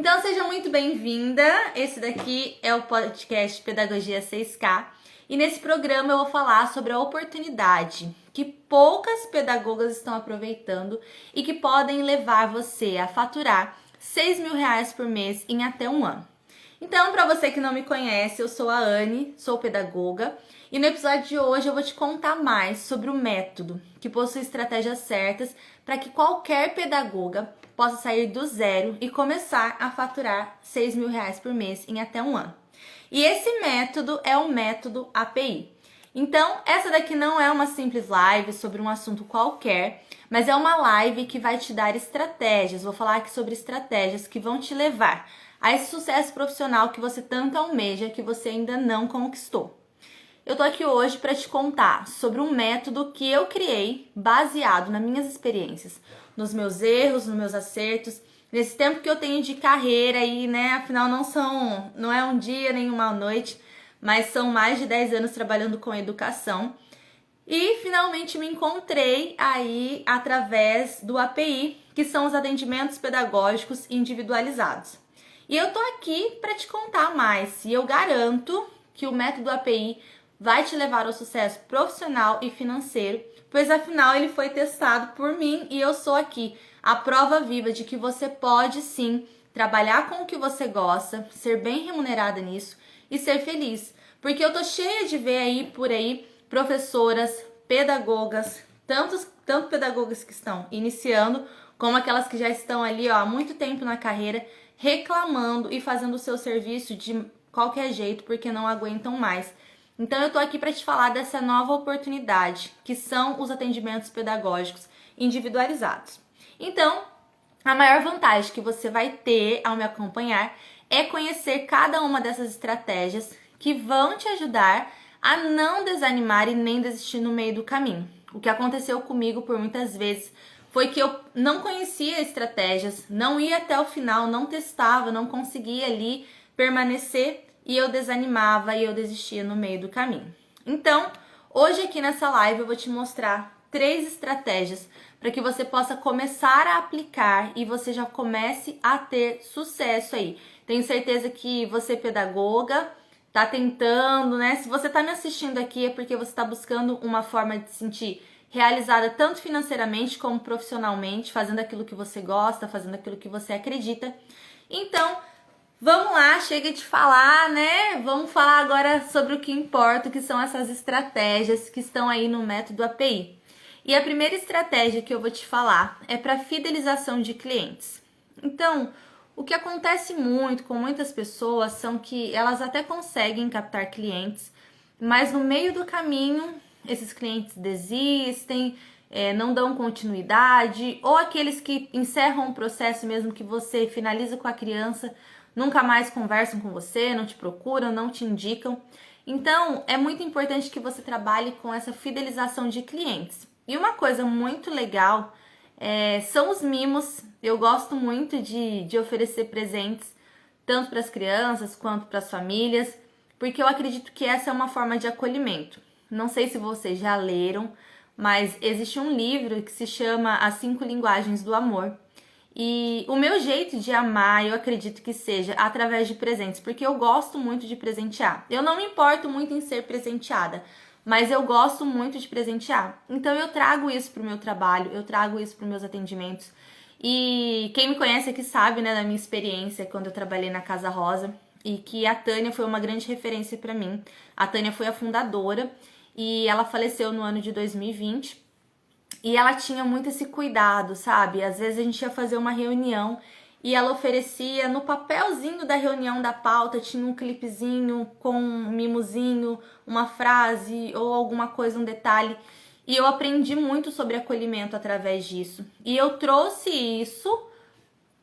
Então seja muito bem-vinda, esse daqui é o podcast Pedagogia 6K e nesse programa eu vou falar sobre a oportunidade que poucas pedagogas estão aproveitando e que podem levar você a faturar R$ 6.000 por mês em até um ano. Então, para você que não me conhece, eu sou a Anne, sou pedagoga e no episódio de hoje eu vou te contar mais sobre o método que possui estratégias certas para que qualquer pedagoga possa sair do zero e começar a faturar R$ 6.000 por mês em até um ano. E esse método é o método API. Então, essa daqui não é uma simples live sobre um assunto qualquer, mas é uma live que vai te dar estratégias. Vou falar aqui sobre estratégias que vão te levar a esse sucesso profissional que você tanto almeja, que você ainda não conquistou. Eu tô aqui hoje para te contar sobre um método que eu criei baseado nas minhas experiências, nos meus erros, nos meus acertos, nesse tempo que eu tenho de carreira e, afinal não é um dia nem uma noite, mas são mais de 10 anos trabalhando com educação. E finalmente me encontrei aí através do API, que são os atendimentos pedagógicos individualizados. E eu tô aqui para te contar mais, e eu garanto que o método API vai te levar ao sucesso profissional e financeiro, pois afinal ele foi testado por mim e eu sou aqui a prova viva de que você pode sim trabalhar com o que você gosta, ser bem remunerada nisso e ser feliz. Porque eu tô cheia de ver aí por aí professoras, pedagogas, tanto pedagogas que estão iniciando, como aquelas que já estão ali há muito tempo na carreira, reclamando e fazendo o seu serviço de qualquer jeito porque não aguentam mais. Então eu tô aqui para te falar dessa nova oportunidade, que são os atendimentos pedagógicos individualizados. Então, a maior vantagem que você vai ter ao me acompanhar é conhecer cada uma dessas estratégias que vão te ajudar a não desanimar e nem desistir no meio do caminho. O que aconteceu comigo por muitas vezes foi que eu não conhecia estratégias, não ia até o final, não testava, não conseguia ali permanecer e eu desanimava e eu desistia no meio do caminho. Então, hoje aqui nessa live eu vou te mostrar 3 estratégias para que você possa começar a aplicar e você já comece a ter sucesso aí. Tenho certeza que você, pedagoga, tá tentando, Se você tá me assistindo aqui é porque você tá buscando uma forma de se sentir realizada tanto financeiramente como profissionalmente, fazendo aquilo que você gosta, fazendo aquilo que você acredita. Então, vamos lá, chega de falar, Vamos falar agora sobre o que importa, que são essas estratégias que estão aí no método API. E a primeira estratégia que eu vou te falar é para fidelização de clientes. Então, o que acontece muito com muitas pessoas são que elas até conseguem captar clientes, mas no meio do caminho esses clientes desistem, não dão continuidade, ou aqueles que encerram o processo mesmo que você finaliza com a criança, nunca mais conversam com você, não te procuram, não te indicam. Então, é muito importante que você trabalhe com essa fidelização de clientes. E uma coisa muito legal são os mimos. Eu gosto muito de oferecer presentes, tanto para as crianças quanto para as famílias, porque eu acredito que essa é uma forma de acolhimento. Não sei se vocês já leram, mas existe um livro que se chama As 5 Linguagens do Amor. E o meu jeito de amar, eu acredito que seja através de presentes, porque eu gosto muito de presentear. Eu não me importo muito em ser presenteada, mas eu gosto muito de presentear. Então eu trago isso pro meu trabalho, eu trago isso pros meus atendimentos. E quem me conhece aqui sabe, da minha experiência quando eu trabalhei na Casa Rosa, e que a Tânia foi uma grande referência para mim. A Tânia foi a fundadora e ela faleceu no ano de 2020. E ela tinha muito esse cuidado, sabe? Às vezes a gente ia fazer uma reunião e ela oferecia no papelzinho da reunião da pauta, tinha um clipezinho com um mimozinho, uma frase ou alguma coisa, um detalhe. E eu aprendi muito sobre acolhimento através disso. E eu trouxe isso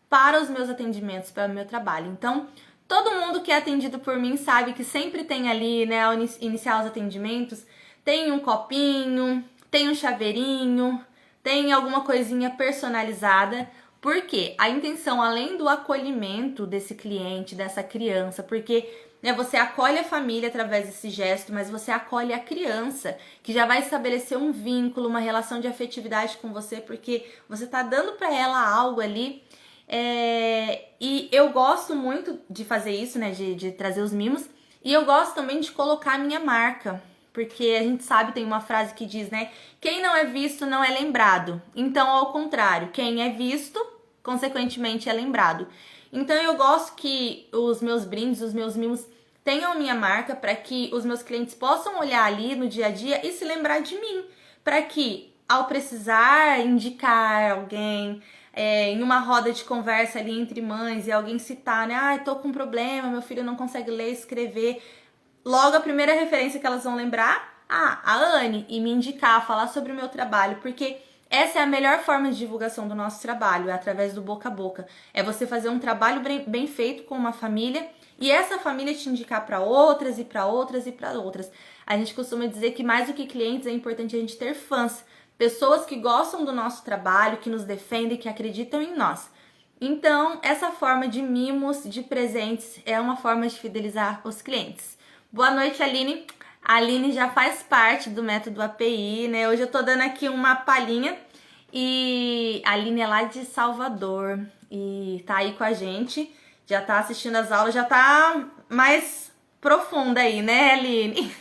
para os meus atendimentos, para o meu trabalho. Então, todo mundo que é atendido por mim sabe que sempre tem ali, ao iniciar os atendimentos, tem um copinho, tem um chaveirinho, tem alguma coisinha personalizada, porque a intenção, além do acolhimento desse cliente, dessa criança, porque você acolhe a família através desse gesto, mas você acolhe a criança, que já vai estabelecer um vínculo, uma relação de afetividade com você, porque você tá dando para ela algo ali. E eu gosto muito de fazer isso, né? De trazer os mimos. E eu gosto também de colocar a minha marca. Porque a gente sabe, tem uma frase que diz, né? Quem não é visto não é lembrado. Então, ao contrário, quem é visto, consequentemente, é lembrado. Então, eu gosto que os meus brindes, os meus mimos tenham a minha marca para que os meus clientes possam olhar ali no dia a dia e se lembrar de mim. Para que, ao precisar indicar alguém, em uma roda de conversa ali entre mães e alguém citar, né? Ah, tô com um problema, meu filho não consegue ler e escrever. Logo, a primeira referência que elas vão lembrar, a Anne, e me indicar, falar sobre o meu trabalho, porque essa é a melhor forma de divulgação do nosso trabalho, é através do boca a boca. É você fazer um trabalho bem feito com uma família e essa família te indicar para outras e para outras e para outras. A gente costuma dizer que mais do que clientes é importante a gente ter fãs, pessoas que gostam do nosso trabalho, que nos defendem, que acreditam em nós. Então, essa forma de mimos, de presentes, é uma forma de fidelizar os clientes. Boa noite, Aline. A Aline já faz parte do método API, né? Hoje eu tô dando aqui uma palhinha e a Aline é lá de Salvador e tá aí com a gente, já tá assistindo as aulas, já tá mais profunda aí, né, Aline?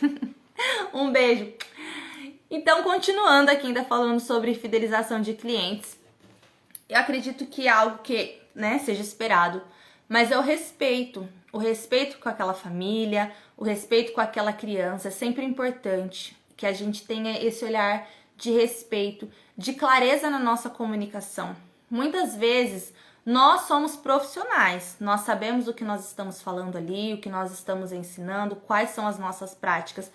Um beijo. Então, continuando aqui, ainda falando sobre fidelização de clientes, eu acredito que é algo que, né, seja esperado, mas é o respeito com aquela família, o respeito com aquela criança. É sempre importante que a gente tenha esse olhar de respeito, de clareza na nossa comunicação. Muitas vezes nós somos profissionais, nós sabemos o que nós estamos falando ali, o que nós estamos ensinando, quais são as nossas práticas,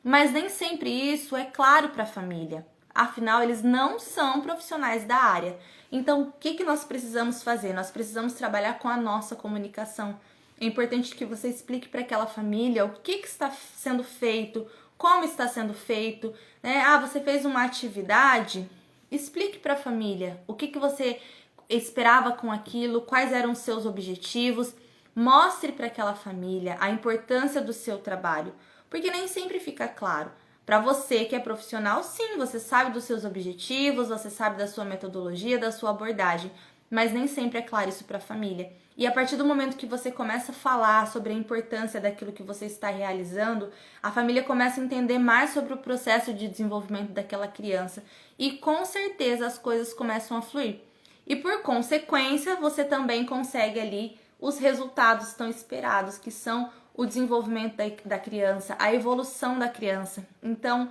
mas nem sempre isso é claro para a família. Afinal, eles não são profissionais da área. Então, o que nós precisamos fazer? Nós precisamos trabalhar com a nossa comunicação. É importante que você explique para aquela família o que está sendo feito, como está sendo feito, né? Ah, você fez uma atividade? Explique para a família o que você esperava com aquilo, quais eram os seus objetivos. Mostre para aquela família a importância do seu trabalho, porque nem sempre fica claro. Para você que é profissional, sim, você sabe dos seus objetivos, você sabe da sua metodologia, da sua abordagem, mas nem sempre é claro isso para a família. E a partir do momento que você começa a falar sobre a importância daquilo que você está realizando, a família começa a entender mais sobre o processo de desenvolvimento daquela criança e com certeza as coisas começam a fluir. E por consequência, você também consegue ali os resultados tão esperados, que são o desenvolvimento da criança, a evolução da criança. Então,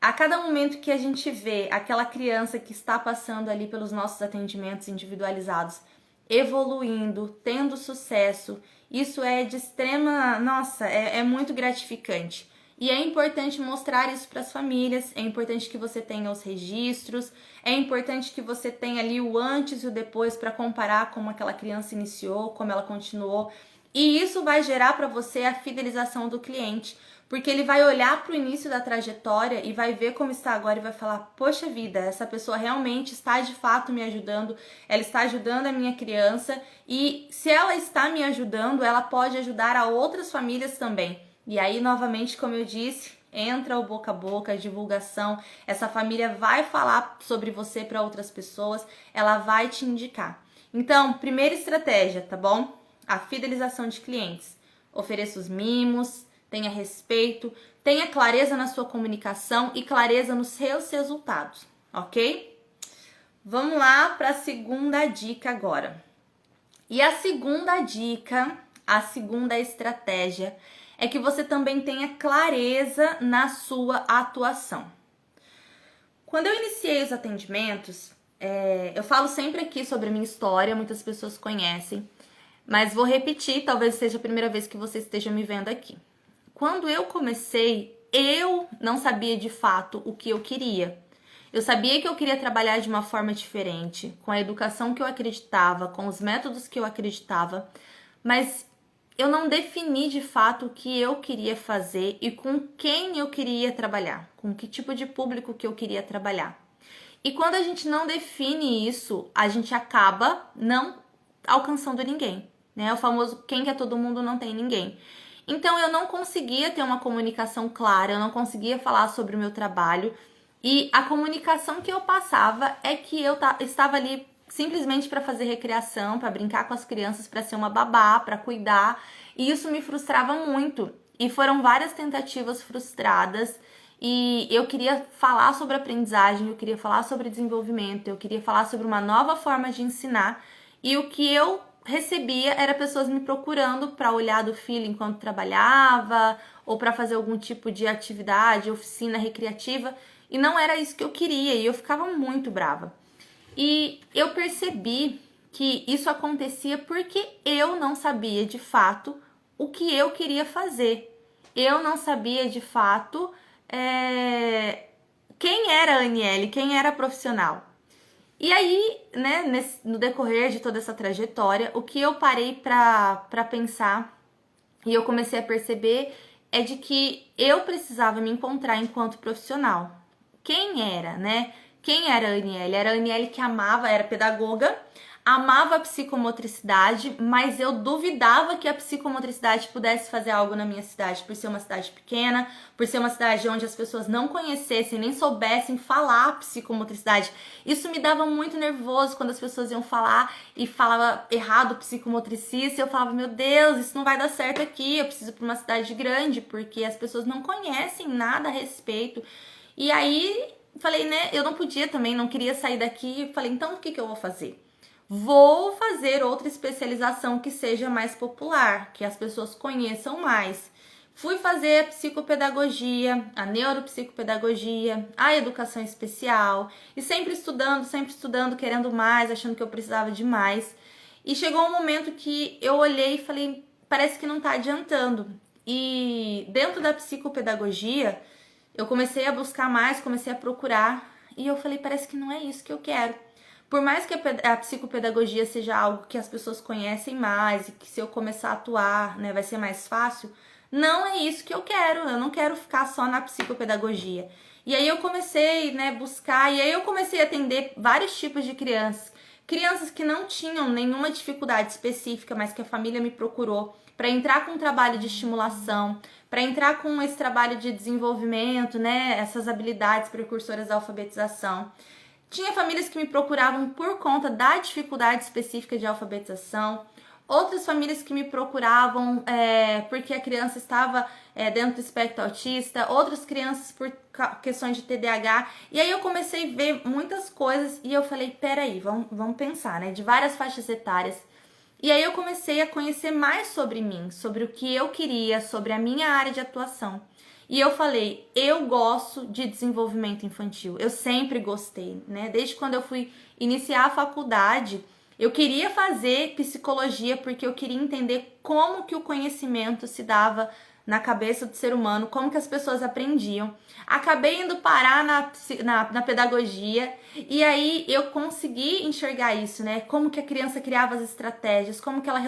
a cada momento que a gente vê aquela criança que está passando ali pelos nossos atendimentos individualizados, evoluindo, tendo sucesso, isso é de extrema, nossa, é muito gratificante. E é importante mostrar isso para as famílias, é importante que você tenha os registros, é importante que você tenha ali o antes e o depois para comparar como aquela criança iniciou, como ela continuou. E isso vai gerar para você a fidelização do cliente, porque ele vai olhar para o início da trajetória e vai ver como está agora e vai falar: poxa vida, essa pessoa realmente está de fato me ajudando, ela está ajudando a minha criança e se ela está me ajudando, ela pode ajudar a outras famílias também. E aí, novamente, como eu disse, entra o boca a boca, a divulgação, essa família vai falar sobre você para outras pessoas, ela vai te indicar. Então, primeira estratégia, tá bom? A fidelização de clientes. Ofereça os mimos, tenha respeito, tenha clareza na sua comunicação e clareza nos seus resultados, ok? Vamos lá para a segunda dica agora. E a segunda dica, a segunda estratégia, é que você também tenha clareza na sua atuação. Quando eu iniciei os atendimentos, eu falo sempre aqui sobre a minha história, muitas pessoas conhecem, mas vou repetir, talvez seja a primeira vez que você esteja me vendo aqui. Quando eu comecei, eu não sabia de fato o que eu queria. Eu sabia que eu queria trabalhar de uma forma diferente, com a educação que eu acreditava, com os métodos que eu acreditava, mas eu não defini de fato o que eu queria fazer e com quem eu queria trabalhar, com que tipo de público que eu queria trabalhar. E quando a gente não define isso, a gente acaba não alcançando ninguém, né? O famoso quem quer todo mundo não tem ninguém. Então eu não conseguia ter uma comunicação clara, eu não conseguia falar sobre o meu trabalho e a comunicação que eu passava é que eu estava ali simplesmente para fazer recreação, para brincar com as crianças, para ser uma babá, para cuidar. E isso me frustrava muito. E foram várias tentativas frustradas. E eu queria falar sobre aprendizagem, eu queria falar sobre desenvolvimento, eu queria falar sobre uma nova forma de ensinar. E o que eu recebia era pessoas me procurando para olhar do filho enquanto trabalhava, ou para fazer algum tipo de atividade, oficina recreativa. E não era isso que eu queria, e eu ficava muito brava. E eu percebi que isso acontecia porque eu não sabia de fato o que eu queria fazer. Eu não sabia de fato quem era a Aniele, quem era a profissional. E aí, né, no decorrer de toda essa trajetória, o que eu parei pra pensar e eu comecei a perceber é de que eu precisava me encontrar enquanto profissional. Quem era, né? Quem era a Aniele? Era a Aniele que amava, era pedagoga, amava a psicomotricidade, mas eu duvidava que a psicomotricidade pudesse fazer algo na minha cidade, por ser uma cidade pequena, por ser uma cidade onde as pessoas não conhecessem, nem soubessem falar psicomotricidade. Isso me dava muito nervoso quando as pessoas iam falar e falava errado psicomotricista, e eu falava, meu Deus, isso não vai dar certo aqui, eu preciso ir para uma cidade grande, porque as pessoas não conhecem nada a respeito. E aí, falei, né, eu não podia também, não queria sair daqui, falei, então o que eu vou fazer? Vou fazer outra especialização que seja mais popular, que as pessoas conheçam mais. Fui fazer a psicopedagogia, a neuropsicopedagogia, a educação especial, e sempre estudando, querendo mais, achando que eu precisava de mais. E chegou um momento que eu olhei e falei, parece que não tá adiantando. E dentro da psicopedagogia, eu comecei a buscar mais, comecei a procurar, e eu falei, parece que não é isso que eu quero. Por mais que a psicopedagogia seja algo que as pessoas conhecem mais e que se eu começar a atuar, né, vai ser mais fácil, não é isso que eu quero. Eu não quero ficar só na psicopedagogia. E aí eu comecei, né, buscar, e aí eu comecei a atender vários tipos de crianças. Crianças que não tinham nenhuma dificuldade específica, mas que a família me procurou para entrar com um trabalho de estimulação, para entrar com esse trabalho de desenvolvimento, né, essas habilidades precursoras da alfabetização. Tinha famílias que me procuravam por conta da dificuldade específica de alfabetização. Outras famílias que me procuravam porque a criança estava dentro do espectro autista. Outras crianças por questões de TDAH. E aí eu comecei a ver muitas coisas e eu falei, peraí, vamos pensar, né? De várias faixas etárias. E aí eu comecei a conhecer mais sobre mim, sobre o que eu queria, sobre a minha área de atuação. E eu falei, eu gosto de desenvolvimento infantil, eu sempre gostei, né? Desde quando eu fui iniciar a faculdade, eu queria fazer psicologia porque eu queria entender como que o conhecimento se dava na cabeça do ser humano, como que as pessoas aprendiam. Acabei indo parar na pedagogia e aí eu consegui enxergar isso, né? Como que a criança criava as estratégias, como que ela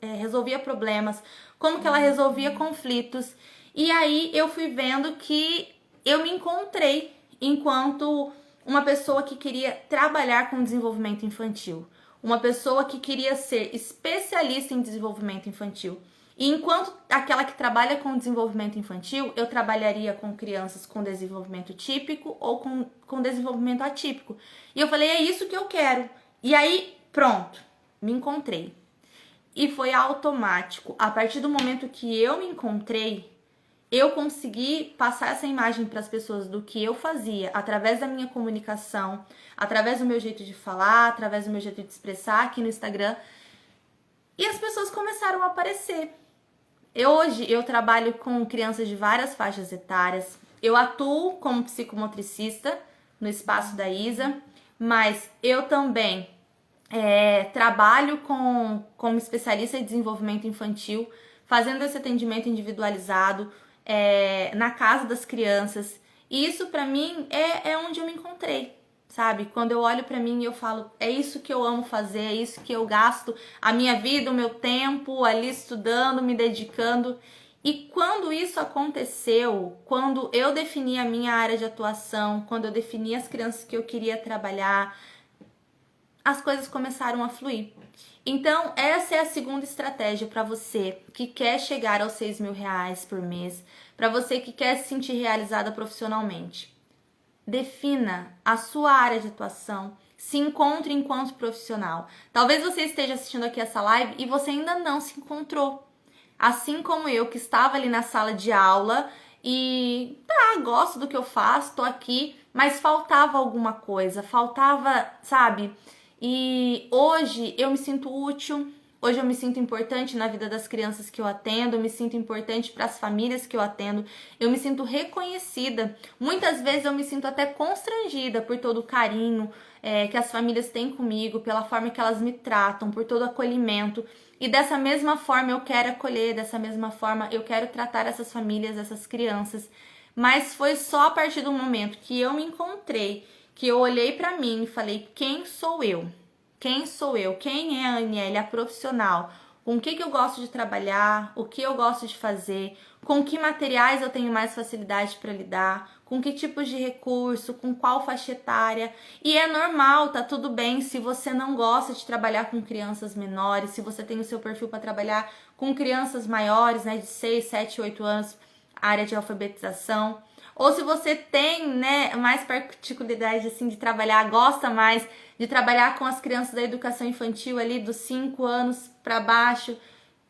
resolvia problemas, como que ela resolvia conflitos. E aí eu fui vendo que eu me encontrei enquanto uma pessoa que queria trabalhar com desenvolvimento infantil, uma pessoa que queria ser especialista em desenvolvimento infantil. E enquanto aquela que trabalha com desenvolvimento infantil, eu trabalharia com crianças com desenvolvimento típico ou com desenvolvimento atípico. E eu falei, é isso que eu quero. E aí, pronto, me encontrei. E foi automático. A partir do momento que eu me encontrei, eu consegui passar essa imagem para as pessoas do que eu fazia através da minha comunicação, através do meu jeito de falar, através do meu jeito de expressar aqui no Instagram. E as pessoas começaram a aparecer. Hoje eu trabalho com crianças de várias faixas etárias. Eu atuo como psicomotricista no espaço da Isa, mas eu também trabalho como especialista em desenvolvimento infantil, fazendo esse atendimento individualizado na casa das crianças. E isso pra mim é onde eu me encontrei, sabe? Quando eu olho pra mim e eu falo, é isso que eu amo fazer, é isso que eu gasto a minha vida, o meu tempo ali estudando, me dedicando. E quando isso aconteceu, quando eu defini a minha área de atuação, quando eu defini as crianças que eu queria trabalhar, as coisas começaram a fluir. Então, essa é a segunda estratégia para você que quer chegar aos R$6.000 por mês, para você que quer se sentir realizada profissionalmente. Defina a sua área de atuação, Se encontre enquanto profissional. Talvez você esteja assistindo aqui essa live e você ainda não se encontrou. Assim como eu, que estava ali na sala de aula e gosto do que eu faço, tô aqui, mas faltava alguma coisa, faltava, sabe? E hoje eu me sinto útil, hoje eu me sinto importante na vida das crianças que eu atendo, eu me sinto importante para as famílias que eu atendo, eu me sinto reconhecida. Muitas vezes eu me sinto até constrangida por todo o carinho que as famílias têm comigo, pela forma que elas me tratam, por todo o acolhimento. E dessa mesma forma eu quero acolher, dessa mesma forma eu quero tratar essas famílias, essas crianças. Mas foi só a partir do momento que eu me encontrei, que eu olhei pra mim e falei, quem sou eu? Quem sou eu? Quem é a Aniele, a profissional? Com o que eu gosto de trabalhar? O que eu gosto de fazer? Com que materiais eu tenho mais facilidade para lidar? Com que tipos de recurso? Com qual faixa etária? E é normal, tá tudo bem se você não gosta de trabalhar com crianças menores, se você tem o seu perfil para trabalhar com crianças maiores, né, de 6, 7, 8 anos, área de alfabetização. Ou se você tem, né, mais particularidade assim de trabalhar, gosta mais de trabalhar com as crianças da educação infantil ali dos 5 anos para baixo,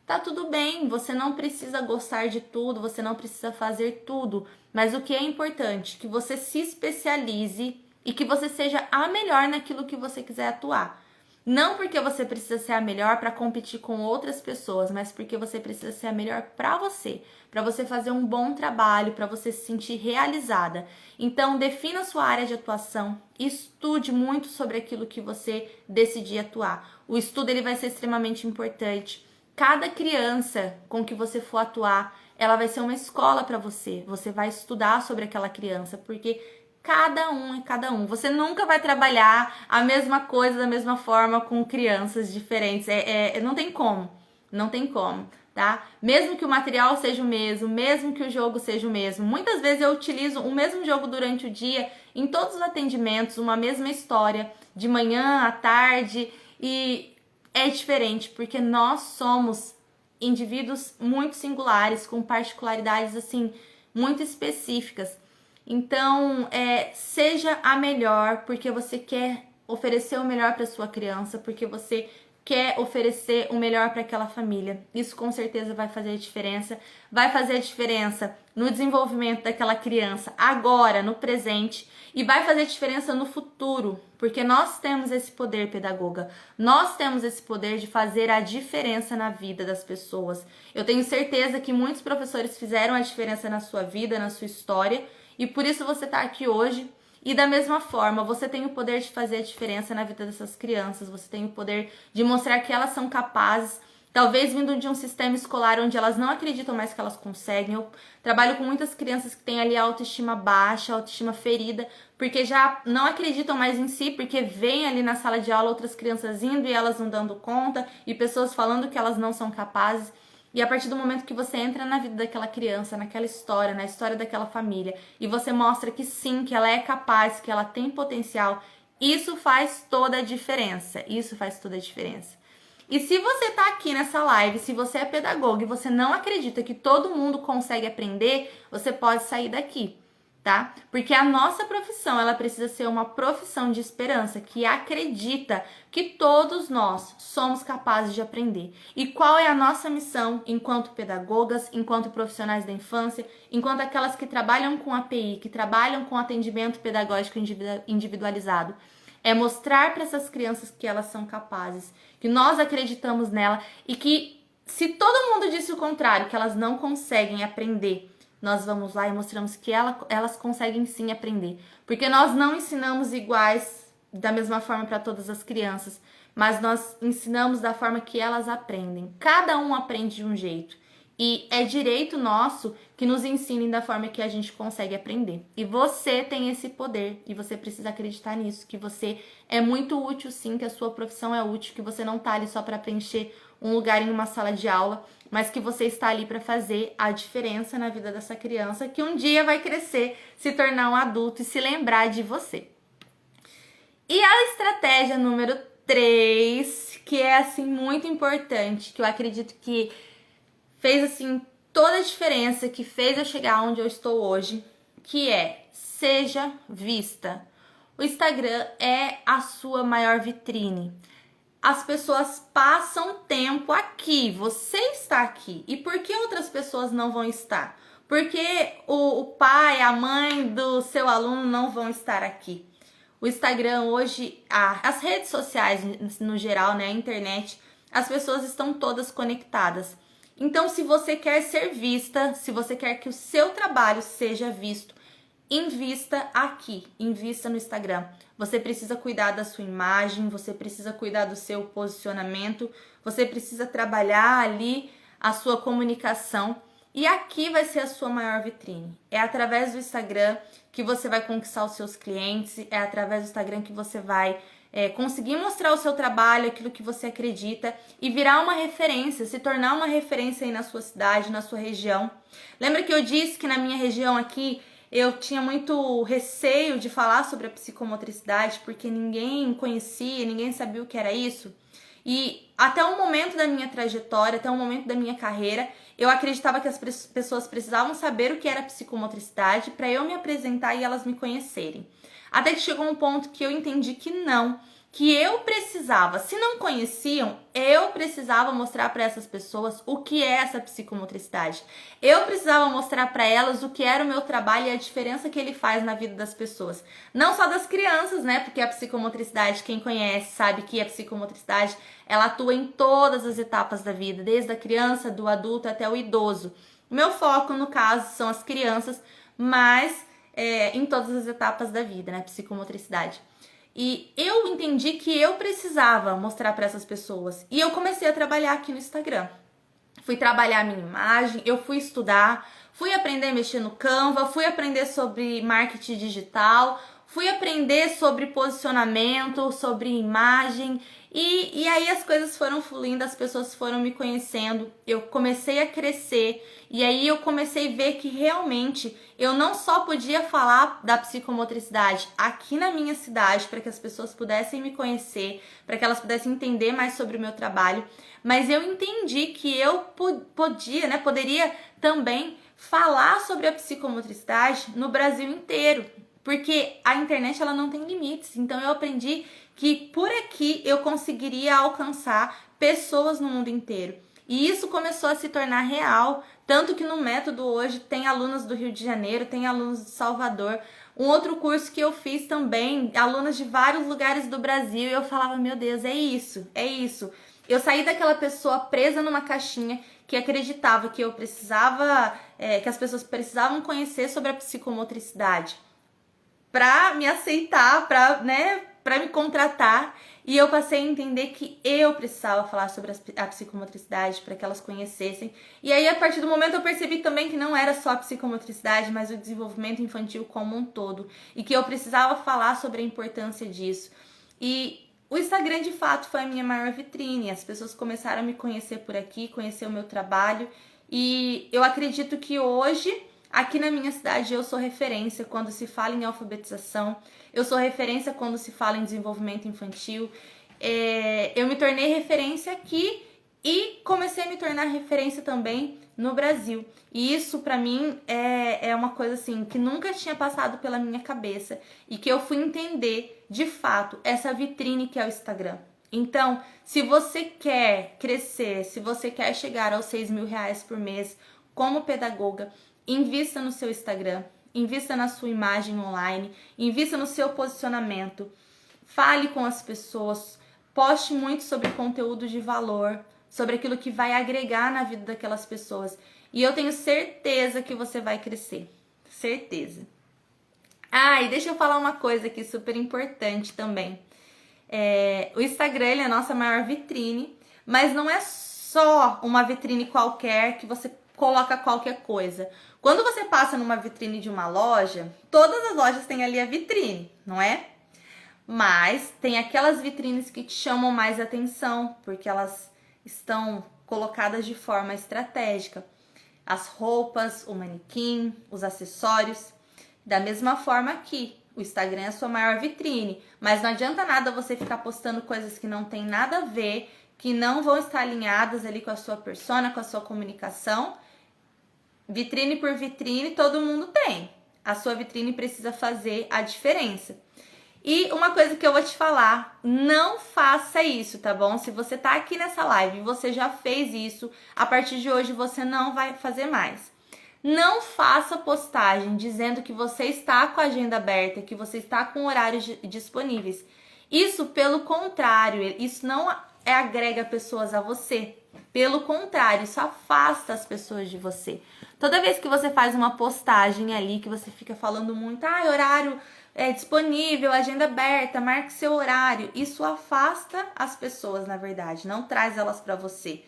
tá tudo bem, você não precisa gostar de tudo, você não precisa fazer tudo, mas o que é importante, que você se especialize e que você seja a melhor naquilo que você quiser atuar. Não porque você precisa ser a melhor para competir com outras pessoas, mas porque você precisa ser a melhor para você fazer um bom trabalho, para você se sentir realizada. Então, defina sua área de atuação, estude muito sobre aquilo que você decidir atuar. O estudo ele vai ser extremamente importante. Cada criança com que você for atuar, ela vai ser uma escola para você. Você vai estudar sobre aquela criança, porque cada um é cada um. Você nunca vai trabalhar a mesma coisa da mesma forma com crianças diferentes. Não tem como. Não tem como, tá? Mesmo que o material seja o mesmo, mesmo que o jogo seja o mesmo. Muitas vezes eu utilizo o mesmo jogo durante o dia, em todos os atendimentos, uma mesma história, de manhã à tarde, e é diferente, porque nós somos indivíduos muito singulares, com particularidades, assim, muito específicas. Então, seja a melhor, porque você quer oferecer o melhor para sua criança, porque você quer oferecer o melhor para aquela família. Isso com certeza vai fazer a diferença. Vai fazer a diferença no desenvolvimento daquela criança agora, no presente, e vai fazer diferença no futuro, porque nós temos esse poder, pedagoga. Nós temos esse poder de fazer a diferença na vida das pessoas. Eu tenho certeza que muitos professores fizeram a diferença na sua vida, na sua história, e por isso você está aqui hoje. E da mesma forma, você tem o poder de fazer a diferença na vida dessas crianças, você tem o poder de mostrar que elas são capazes, talvez vindo de um sistema escolar onde elas não acreditam mais que elas conseguem. Eu trabalho com muitas crianças que têm ali a autoestima baixa, a autoestima ferida, porque já não acreditam mais em si, porque vem ali na sala de aula outras crianças indo e elas não dando conta, e pessoas falando que elas não são capazes. E a partir do momento que você entra na vida daquela criança, naquela história, na história daquela família, e você mostra que sim, que ela é capaz, que ela tem potencial, isso faz toda a diferença. Isso faz toda a diferença. E se você tá aqui nessa live, se você é pedagoga e você não acredita que todo mundo consegue aprender, você pode sair daqui, tá? Porque a nossa profissão, ela precisa ser uma profissão de esperança, que acredita que todos nós somos capazes de aprender. E qual é a nossa missão enquanto pedagogas, enquanto profissionais da infância, enquanto aquelas que trabalham com API, que trabalham com atendimento pedagógico individualizado? É mostrar para essas crianças que elas são capazes, que nós acreditamos nela e que se todo mundo disse o contrário, que elas não conseguem aprender, nós vamos lá e mostramos que elas conseguem sim aprender. Porque nós não ensinamos iguais da mesma forma para todas as crianças, mas nós ensinamos da forma que elas aprendem. Cada um aprende de um jeito. E é direito nosso que nos ensinem da forma que a gente consegue aprender. E você tem esse poder e você precisa acreditar nisso, que você é muito útil sim, que a sua profissão é útil, que você não tá ali só para preencher um lugar em uma sala de aula, mas que você está ali para fazer a diferença na vida dessa criança, que um dia vai crescer, se tornar um adulto e se lembrar de você. E a estratégia número 3, que é assim muito importante, que eu acredito que fez assim toda a diferença, que fez eu chegar onde eu estou hoje, que é: seja vista. O Instagram é a sua maior vitrine. As pessoas passam tempo aqui, você está aqui. E por que outras pessoas não vão estar? Porque o pai, a mãe do seu aluno não vão estar aqui. O Instagram hoje, as redes sociais no geral, né, a internet, as pessoas estão todas conectadas. Então, se você quer ser vista, se você quer que o seu trabalho seja visto, invista aqui, invista no Instagram. Você precisa cuidar da sua imagem, você precisa cuidar do seu posicionamento, você precisa trabalhar ali a sua comunicação. E aqui vai ser a sua maior vitrine. É através do Instagram que você vai conquistar os seus clientes, é através do Instagram que você vai conseguir mostrar o seu trabalho, aquilo que você acredita e virar uma referência, se tornar uma referência aí na sua cidade, na sua região. Lembra que eu disse que na minha região aqui eu tinha muito receio de falar sobre a psicomotricidade porque ninguém conhecia, ninguém sabia o que era isso? E até o momento da minha trajetória, até o momento da minha carreira, eu acreditava que as pessoas precisavam saber o que era psicomotricidade para eu me apresentar e elas me conhecerem. Até que chegou um ponto que eu entendi que não, que eu precisava, se não conheciam, eu precisava mostrar para essas pessoas o que é essa psicomotricidade. Eu precisava mostrar para elas o que era o meu trabalho e a diferença que ele faz na vida das pessoas. Não só das crianças, né? Porque a psicomotricidade, quem conhece sabe que a psicomotricidade, ela atua em todas as etapas da vida, desde a criança, do adulto até o idoso. O meu foco, no caso, são as crianças, mas em todas as etapas da vida, né? Psicomotricidade. E eu entendi que eu precisava mostrar para essas pessoas. E eu comecei a trabalhar aqui no Instagram. Fui trabalhar a minha imagem, eu fui estudar, fui aprender a mexer no Canva, fui aprender sobre marketing digital, fui aprender sobre posicionamento, sobre imagem. E aí as coisas foram fluindo, as pessoas foram me conhecendo, eu comecei a crescer e aí eu comecei a ver que realmente eu não só podia falar da psicomotricidade aqui na minha cidade para que as pessoas pudessem me conhecer, para que elas pudessem entender mais sobre o meu trabalho, mas eu entendi que eu poderia também falar sobre a psicomotricidade no Brasil inteiro, porque a internet ela não tem limites, então eu aprendi que por aqui eu conseguiria alcançar pessoas no mundo inteiro. E isso começou a se tornar real, tanto que no método hoje tem alunos do Rio de Janeiro, tem alunos de Salvador. Um outro curso que eu fiz também, alunos de vários lugares do Brasil, e eu falava, meu Deus, é isso, é isso. Eu saí daquela pessoa presa numa caixinha que acreditava que eu precisava, que as pessoas precisavam conhecer sobre a psicomotricidade para me aceitar, para me contratar, e eu passei a entender que eu precisava falar sobre a psicomotricidade para que elas conhecessem. E aí, a partir do momento, eu percebi também que não era só a psicomotricidade, mas o desenvolvimento infantil como um todo, e que eu precisava falar sobre a importância disso. E o Instagram, de fato, foi a minha maior vitrine. As pessoas começaram a me conhecer por aqui, conhecer o meu trabalho, e eu acredito que hoje, aqui na minha cidade, eu sou referência quando se fala em alfabetização, eu sou referência quando se fala em desenvolvimento infantil. Eu me tornei referência aqui e comecei a me tornar referência também no Brasil. E isso, pra mim, é uma coisa assim que nunca tinha passado pela minha cabeça e que eu fui entender, de fato, essa vitrine que é o Instagram. Então, se você quer crescer, se você quer chegar aos 6 mil reais por mês como pedagoga, invista no seu Instagram, invista na sua imagem online, invista no seu posicionamento, fale com as pessoas, poste muito sobre conteúdo de valor, sobre aquilo que vai agregar na vida daquelas pessoas. E eu tenho certeza que você vai crescer, certeza. E deixa eu falar uma coisa aqui super importante também. O Instagram ele é a nossa maior vitrine, mas não é só uma vitrine qualquer que você coloca qualquer coisa. Quando você passa numa vitrine de uma loja, todas as lojas têm ali a vitrine, não é? Mas tem aquelas vitrines que te chamam mais atenção, porque elas estão colocadas de forma estratégica. As roupas, o manequim, os acessórios. Da mesma forma aqui, o Instagram é a sua maior vitrine, mas não adianta nada você ficar postando coisas que não tem nada a ver, que não vão estar alinhadas ali com a sua persona, com a sua comunicação. Vitrine por vitrine, todo mundo tem. A sua vitrine precisa fazer a diferença. E uma coisa que eu vou te falar, não faça isso, tá bom? Se você tá aqui nessa live e você já fez isso, a partir de hoje você não vai fazer mais. Não faça postagem dizendo que você está com a agenda aberta, que você está com horários disponíveis. Isso, pelo contrário, isso não agrega pessoas a você. Pelo contrário, isso afasta as pessoas de você. Toda vez que você faz uma postagem ali, que você fica falando muito, horário disponível, agenda aberta, marque seu horário, isso afasta as pessoas, na verdade, não traz elas para você.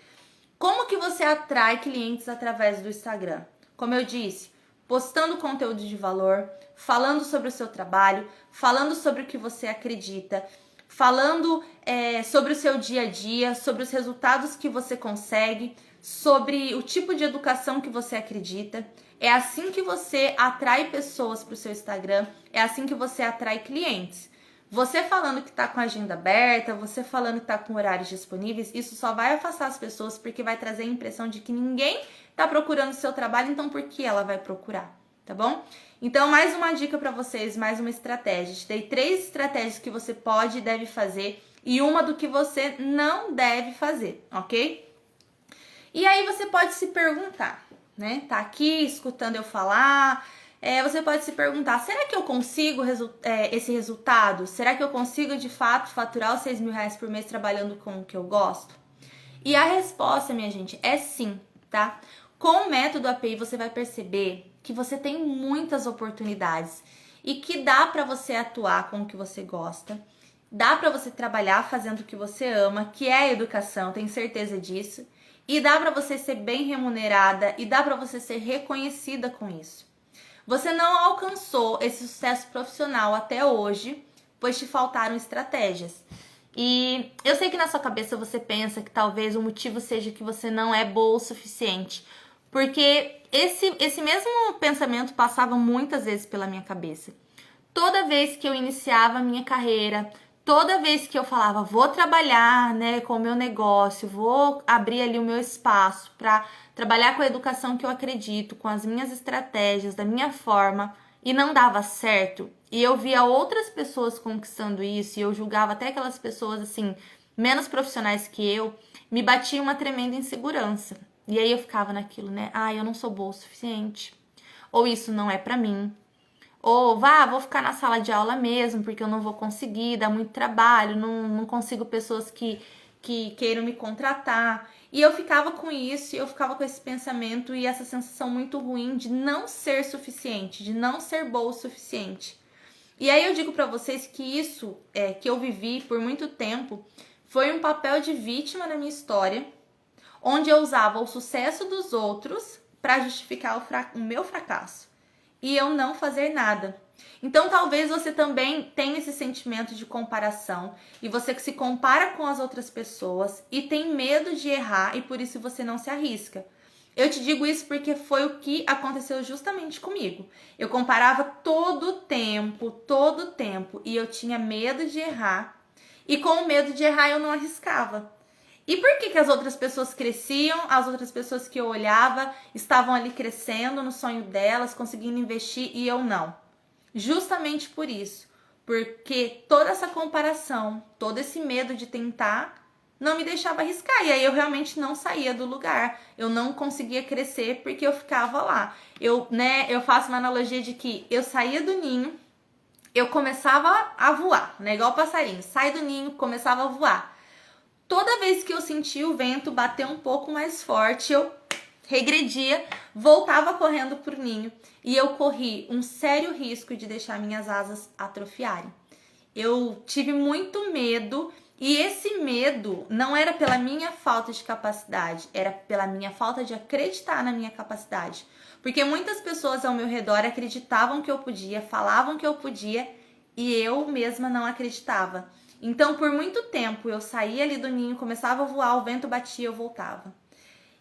Como que você atrai clientes através do Instagram? Como eu disse, postando conteúdo de valor, falando sobre o seu trabalho, falando sobre o que você acredita, falando sobre o seu dia a dia, sobre os resultados que você consegue, sobre o tipo de educação que você acredita. É assim que você atrai pessoas para o seu Instagram, é assim que você atrai clientes. Você falando que está com a agenda aberta, você falando que está com horários disponíveis, isso só vai afastar as pessoas porque vai trazer a impressão de que ninguém está procurando o seu trabalho, então por que ela vai procurar, tá bom? Então, mais uma dica para vocês, mais uma estratégia. Te dei 3 estratégias que você pode e deve fazer e uma do que você não deve fazer, ok? E aí você pode se perguntar, né? Tá aqui escutando eu falar, você pode se perguntar, será que eu consigo esse resultado? Será que eu consigo de fato faturar os R$6.000 por mês trabalhando com o que eu gosto? E a resposta, minha gente, é sim, tá? Com o método API você vai perceber que você tem muitas oportunidades e que dá para você atuar com o que você gosta, dá para você trabalhar fazendo o que você ama, que é a educação, tenho certeza disso, e dá para você ser bem remunerada e dá para você ser reconhecida com isso. Você não alcançou esse sucesso profissional até hoje, pois te faltaram estratégias. E eu sei que na sua cabeça você pensa que talvez o motivo seja que você não é boa o suficiente. Porque esse mesmo pensamento passava muitas vezes pela minha cabeça. Toda vez que eu iniciava a minha carreira, toda vez que eu falava, vou trabalhar, né, com o meu negócio, vou abrir ali o meu espaço para trabalhar com a educação que eu acredito, com as minhas estratégias, da minha forma, e não dava certo, e eu via outras pessoas conquistando isso, e eu julgava até aquelas pessoas, assim, menos profissionais que eu, me batia uma tremenda insegurança. E aí eu ficava naquilo, né? Eu não sou boa o suficiente. Ou isso não é pra mim. Ou, vou ficar na sala de aula mesmo, porque eu não vou conseguir, dá muito trabalho, não consigo pessoas que queiram me contratar. E eu ficava com isso, eu ficava com esse pensamento e essa sensação muito ruim de não ser suficiente, de não ser boa o suficiente. E aí eu digo pra vocês que isso que eu vivi por muito tempo foi um papel de vítima na minha história, onde eu usava o sucesso dos outros para justificar o meu fracasso e eu não fazer nada. Então talvez você também tenha esse sentimento de comparação e você que se compara com as outras pessoas e tem medo de errar e por isso você não se arrisca. Eu te digo isso porque foi o que aconteceu justamente comigo. Eu comparava todo o tempo e eu tinha medo de errar e com o medo de errar eu não arriscava. E por que as outras pessoas cresciam, as outras pessoas que eu olhava estavam ali crescendo no sonho delas, conseguindo investir e eu não? Justamente por isso, porque toda essa comparação, todo esse medo de tentar não me deixava arriscar e aí eu realmente não saía do lugar, eu não conseguia crescer porque eu ficava lá. Eu faço uma analogia de que eu saía do ninho, eu começava a voar, né, igual passarinho, sai do ninho, começava a voar. Toda vez que eu sentia o vento bater um pouco mais forte, eu regredia, voltava correndo pro ninho e eu corri um sério risco de deixar minhas asas atrofiarem. Eu tive muito medo e esse medo não era pela minha falta de capacidade, era pela minha falta de acreditar na minha capacidade. Porque muitas pessoas ao meu redor acreditavam que eu podia, falavam que eu podia e eu mesma não acreditava. Então, por muito tempo, eu saía ali do ninho, começava a voar, o vento batia, eu voltava.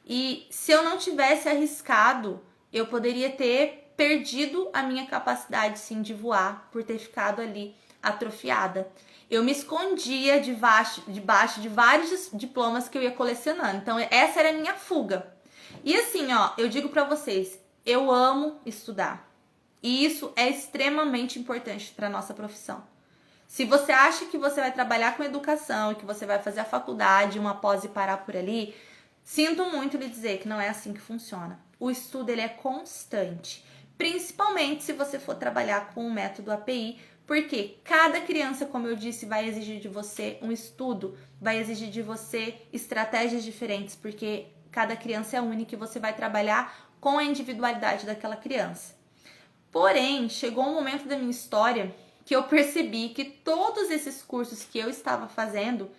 E se eu não tivesse arriscado, eu poderia ter perdido a minha capacidade, sim, de voar, por ter ficado ali atrofiada. Eu me escondia debaixo de vários diplomas que eu ia colecionando. Então, essa era a minha fuga. E assim, eu digo pra vocês, eu amo estudar. E isso é extremamente importante pra nossa profissão. Se você acha que você vai trabalhar com educação e que você vai fazer a faculdade, uma pós e parar por ali, sinto muito lhe dizer que não é assim que funciona. O estudo ele é constante, principalmente se você for trabalhar com o método API, porque cada criança, como eu disse, vai exigir de você um estudo, vai exigir de você estratégias diferentes, porque cada criança é única e você vai trabalhar com a individualidade daquela criança. Porém, chegou um momento da minha história que eu percebi que todos esses cursos que eu estava fazendo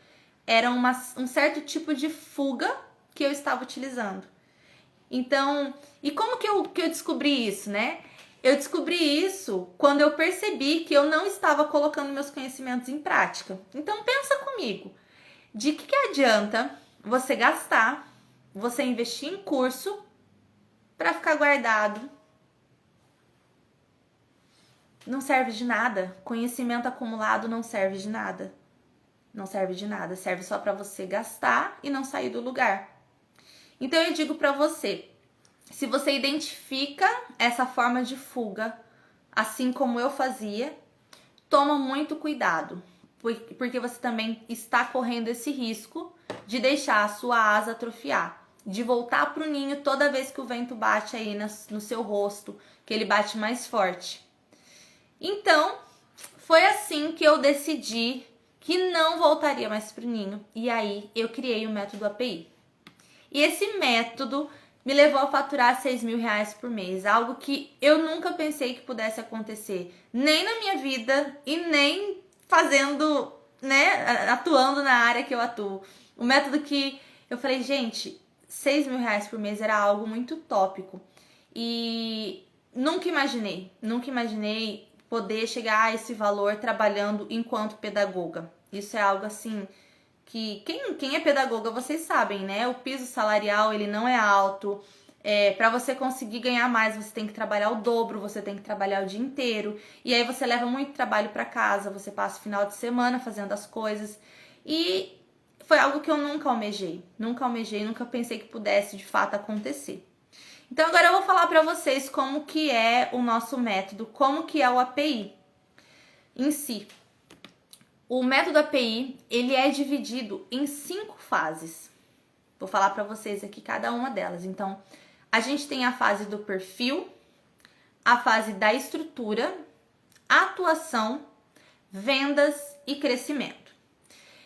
eram um certo tipo de fuga que eu estava utilizando. Então, e como que eu descobri isso, né? Eu descobri isso quando eu percebi que eu não estava colocando meus conhecimentos em prática. Então, pensa comigo. De que adianta você gastar, você investir em curso para ficar guardado? Não serve de nada. Conhecimento acumulado não serve de nada. Não serve de nada. Serve só para você gastar e não sair do lugar. Então eu digo para você, se você identifica essa forma de fuga, assim como eu fazia, toma muito cuidado, porque você também está correndo esse risco de deixar a sua asa atrofiar, de voltar pro ninho toda vez que o vento bate aí no seu rosto, que ele bate mais forte. Então, foi assim que eu decidi que não voltaria mais pro ninho, e aí eu criei o método API. E esse método me levou a faturar R$6.000 por mês, algo que eu nunca pensei que pudesse acontecer, nem na minha vida e nem fazendo, né, atuando na área que eu atuo. O método que eu falei, gente, R$6.000 por mês era algo muito utópico e nunca imaginei poder chegar a esse valor trabalhando enquanto pedagoga. Isso é algo assim que quem é pedagoga, vocês sabem, né? O piso salarial, ele não é alto. Para você conseguir ganhar mais, você tem que trabalhar o dobro, você tem que trabalhar o dia inteiro. E aí você leva muito trabalho para casa, você passa o final de semana fazendo as coisas. E foi algo que eu nunca almejei, nunca pensei que pudesse de fato acontecer. Então agora eu vou falar para vocês como que é o nosso método, como que é o API em si. O método API, ele é dividido em 5 fases. Vou falar para vocês aqui cada uma delas. Então, a gente tem a fase do perfil, a fase da estrutura, atuação, vendas e crescimento.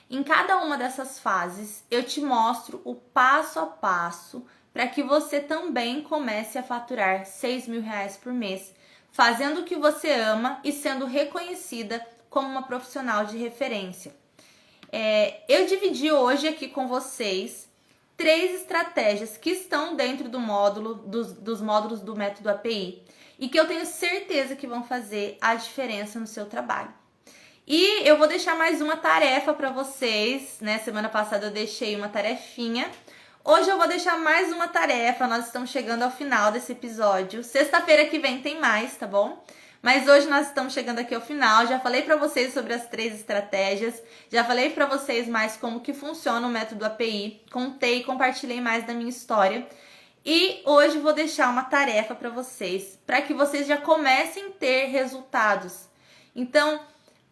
Em cada uma dessas fases, eu te mostro o passo a passo para que você também comece a faturar R$6.000 por mês, fazendo o que você ama e sendo reconhecida como uma profissional de referência. Eu dividi hoje aqui com vocês 3 estratégias que estão dentro do módulo, dos módulos do método API e que eu tenho certeza que vão fazer a diferença no seu trabalho. E eu vou deixar mais uma tarefa para vocês, né? Semana passada eu deixei uma tarefinha. Hoje eu vou deixar mais uma tarefa, nós estamos chegando ao final desse episódio. Sexta-feira que vem tem mais, tá bom? Mas hoje nós estamos chegando aqui ao final, já falei para vocês sobre as 3 estratégias, já falei para vocês mais como que funciona o método API, contei e compartilhei mais da minha história. E hoje vou deixar uma tarefa para vocês, para que vocês já comecem a ter resultados. Então,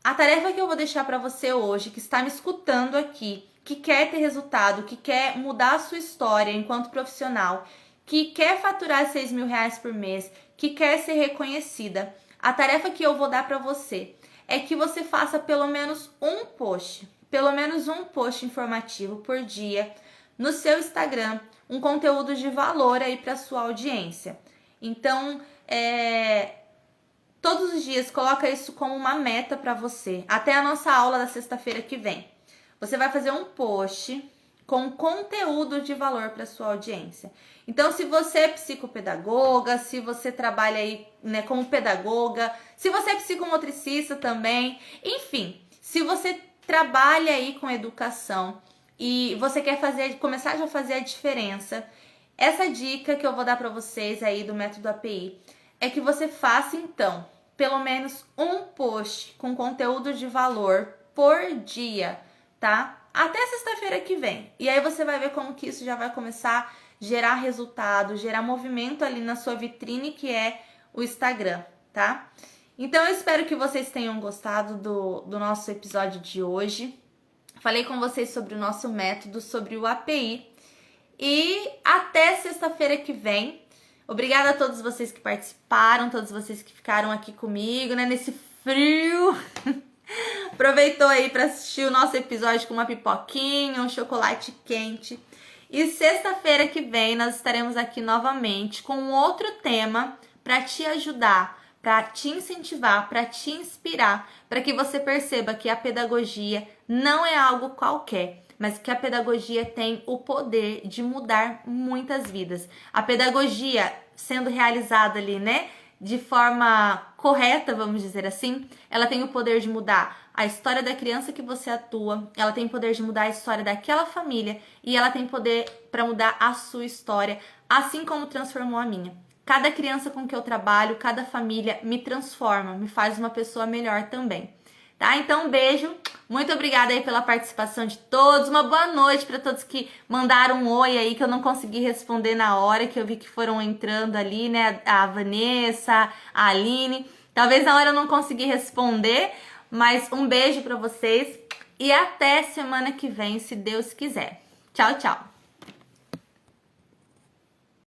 a tarefa que eu vou deixar para você hoje, que está me escutando aqui, que quer ter resultado, que quer mudar a sua história enquanto profissional, que quer faturar R$6.000 por mês, que quer ser reconhecida, a tarefa que eu vou dar para você é que você faça pelo menos um post informativo por dia no seu Instagram, um conteúdo de valor aí para sua audiência. Então, todos os dias coloca isso como uma meta para você, até a nossa aula da sexta-feira que vem. Você vai fazer um post com conteúdo de valor para sua audiência. Então, se você é psicopedagoga, se você trabalha aí, né, como pedagoga, se você é psicomotricista também, enfim, se você trabalha aí com educação e você quer começar a fazer a diferença, essa dica que eu vou dar para vocês aí do método API é que você faça então pelo menos um post com conteúdo de valor por dia, tá? Até sexta-feira que vem. E aí você vai ver como que isso já vai começar a gerar resultado, gerar movimento ali na sua vitrine, que é o Instagram, tá? Então eu espero que vocês tenham gostado do nosso episódio de hoje. Falei com vocês sobre o nosso método, sobre o API. E até sexta-feira que vem. Obrigada a todos vocês que participaram, todos vocês que ficaram aqui comigo, né, nesse frio. Aproveitou aí para assistir o nosso episódio com uma pipoquinha, um chocolate quente. E sexta-feira que vem nós estaremos aqui novamente com outro tema para te ajudar, para te incentivar, para te inspirar, para que você perceba que a pedagogia não é algo qualquer, mas que a pedagogia tem o poder de mudar muitas vidas. A pedagogia sendo realizada ali, né, de forma correta, vamos dizer assim, ela tem o poder de mudar a história da criança que você atua, ela tem poder de mudar a história daquela família e ela tem poder para mudar a sua história, assim como transformou a minha. Cada criança com que eu trabalho, cada família me transforma, me faz uma pessoa melhor também. Tá? Então, um beijo. Muito obrigada aí pela participação de todos. Uma boa noite para todos que mandaram um oi aí, que eu não consegui responder na hora, que eu vi que foram entrando ali, né? A Vanessa, a Aline. Talvez na hora eu não consegui responder, mas um beijo para vocês e até semana que vem, se Deus quiser. Tchau, tchau.